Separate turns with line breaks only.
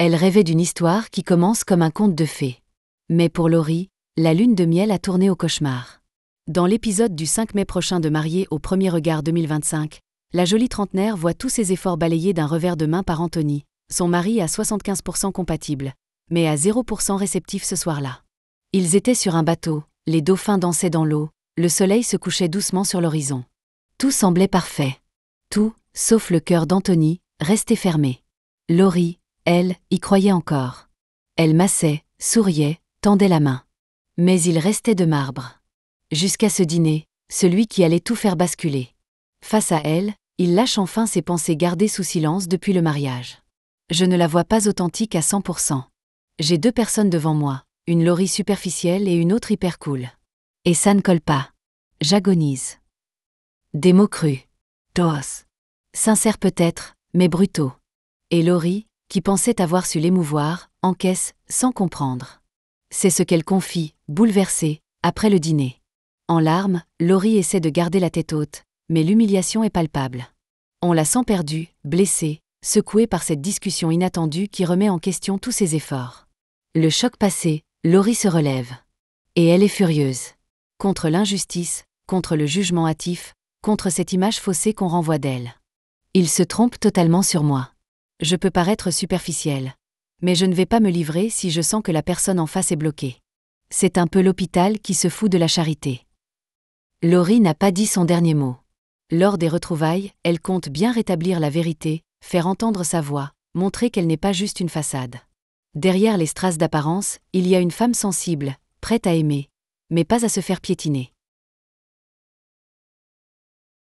Elle rêvait d'une histoire qui commence comme un conte de fées. Mais pour Laurie, la lune de miel a tourné au cauchemar. Dans l'épisode du 5 mai prochain de Mariés au premier regard 2025, la jolie trentenaire voit tous ses efforts balayés d'un revers de main par Anthony, son mari à 75% compatible, mais à 0% réceptif ce soir-là. Ils étaient sur un bateau, les dauphins dansaient dans l'eau, le soleil se couchait doucement sur l'horizon. Tout semblait parfait. Tout, sauf le cœur d'Anthony, resté fermé. Laurie, elle, y croyait encore. Elle massait, souriait, tendait la main. Mais il restait de marbre. Jusqu'à ce dîner, celui qui allait tout faire basculer. Face à elle, il lâche enfin ses pensées gardées sous silence depuis le mariage. Je ne la vois pas authentique à 100%. J'ai deux personnes devant moi, une Laurie superficielle et une autre hyper cool. Et ça ne colle pas. J'agonise. Des mots crus. Dos. Sincères peut-être, mais brutaux. Et Laurie, qui pensait avoir su l'émouvoir, encaisse, sans comprendre. C'est ce qu'elle confie, bouleversée, après le dîner. En larmes, Laurie essaie de garder la tête haute, mais l'humiliation est palpable. On la sent perdue, blessée, secouée par cette discussion inattendue qui remet en question tous ses efforts. Le choc passé, Laurie se relève. Et elle est furieuse. Contre l'injustice, contre le jugement hâtif, contre cette image faussée qu'on renvoie d'elle. Il se trompe totalement sur moi. Je peux paraître superficielle. Mais je ne vais pas me livrer si je sens que la personne en face est bloquée. C'est un peu l'hôpital qui se fout de la charité. Laurie n'a pas dit son dernier mot. Lors des retrouvailles, elle compte bien rétablir la vérité, faire entendre sa voix, montrer qu'elle n'est pas juste une façade. Derrière les strass d'apparence, il y a une femme sensible, prête à aimer, mais pas à se faire piétiner.